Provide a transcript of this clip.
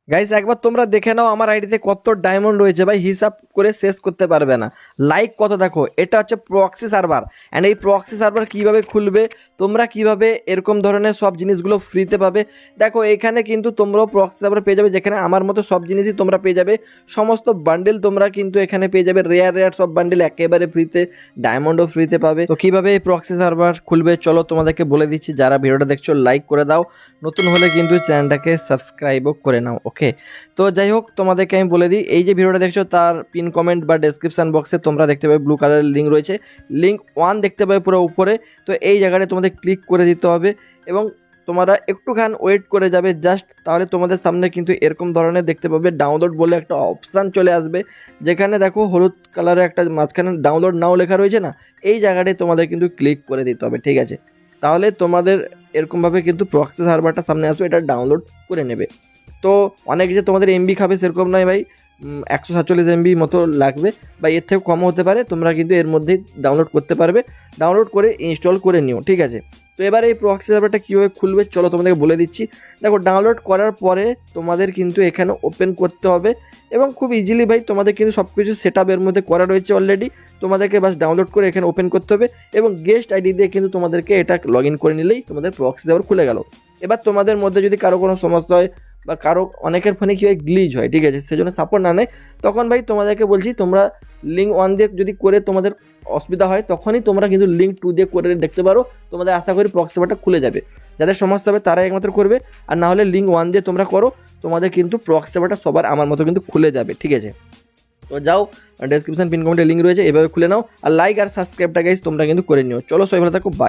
Guys একবার তোমরা দেখে নাও আমার আইডিতে কত ডায়মন্ড রয়েছে ভাই, হিসাব করে শেষ করতে পারবে না। লাইক কত দেখো, এটা হচ্ছে প্রক্সি সার্ভার। অ্যান্ড এই প্রক্সি সার্ভার কিভাবে খুলবে, তোমরা কিভাবে এরকম ধরনের সব জিনিসগুলো ফ্রিতে পাবে, দেখো এখানে কিন্তু তোমরাও প্রক্সি সার্ভার পেয়ে যাবে, যেখানে আমার মতো সব জিনিসই তোমরা পেয়ে যাবে। সমস্ত বান্ডেল তোমরা কিন্তু এখানে পেয়ে যাবে, রেয়ার রেয়ার সব বান্ডেল একেবারে ফ্রিতে, ডায়মন্ডও ফ্রিতে পাবে। তো কিভাবে এই প্রক্সি সার্ভার খুলবে চলো তোমাদেরকে বলে দিচ্ছি। যারা ভিডিওটা দেখছো লাইক করে দাও, নতুন হলে কিন্তু চ্যানেলটাকে সাবস্ক্রাইবও করে নাও। ওকে, তো যাই হোক তোমাদেরকে আমি বলে দিই, এই যে ভিডিওটা দেখছো তার পিন কমেন্ট বা ডেসক্রিপশন বক্সে তোমরা দেখতে পাবে ব্লু কালারের লিঙ্ক রয়েছে, লিঙ্ক 1 দেখতে পাবে পুরো উপরে। তো এই জায়গাটা তোমাদের ক্লিক করে দিতে হবে এবং তোমরা একটুখান ওয়েট করে যাবে জাস্ট, তাহলে তোমাদের সামনে কিন্তু এরকম ধরনের দেখতে পাবে ডাউনলোড বলে একটা অপশান চলে আসবে, যেখানে দেখো হলুদ কালারের একটা মাঝখানে ডাউনলোড নাও লেখা রয়েছে না, এই জায়গাটায় তোমাদের কিন্তু ক্লিক করে দিতে হবে। ঠিক আছে, তাহলে তোমাদের এরকমভাবে কিন্তু প্রক্সি সার্ভারটা সামনে আসবে, এটা ডাউনলোড করে নেবে। তো অনেক যে তোমাদের এমবি খাবে সেরকম নয় ভাই, 147 এমবি মতো লাগবে বা এর থেকেও কম হতে পারে, তোমরা কিন্তু এর মধ্যেই ডাউনলোড করতে পারবে। ডাউনলোড করে ইনস্টল করে নিও। ঠিক আছে, তো এবার এই প্রক্সি সার্ভারটা কীভাবে খুলবে চলো তোমাদেরকে বলে দিচ্ছি। দেখো ডাউনলোড করার পরে তোমাদের কিন্তু এখানে ওপেন করতে হবে এবং খুব ইজিলি ভাই তোমাদের কিন্তু সব কিছু সেট আপ এর মধ্যে করা রয়েছে অলরেডি। তোমাদেরকে বাস ডাউনলোড করে এখানে ওপেন করতে হবে এবং গেস্ট আইডি দিয়ে কিন্তু তোমাদেরকে এটা লগ ইন করে নিলেই তোমাদের প্রক্সি সার্ভার খুলে গেল। এবার তোমাদের মধ্যে যদি কারো কোনো সমস্যা হয় বা কারো অনেকের ফোনে কী হয় গ্লিচ হয়, ঠিক আছে, সেজন্য সাপোর্ট না নেয়, তখন ভাই তোমাদেরকে বলছি তোমরা লিঙ্ক 1 দিয়ে যদি করে তোমাদের অসুবিধা হয় তখনই তোমরা কিন্তু লিঙ্ক 2 দিয়ে করে দেখতে পারো, তোমাদের আশা করি প্রক্সি সার্ভারটা খুলে যাবে। যাদের সমস্যা হবে তারাই একমাত্র করবে, আর না হলে লিঙ্ক 1 দিয়ে তোমরা করো, তোমাদের কিন্তু প্রক্সি সার্ভারটা সবার আমার মতো কিন্তু খুলে যাবে। ঠিক আছে, তো যাও ডেসক্রিপশন পিন কমেন্টে লিঙ্ক রয়েছে, এভাবে খুলে নাও। আর লাইক আর সাবস্ক্রাইবটা গাইস তোমরা কিন্তু করে নিও। চলো সবাই ভালো থাকো, বাই।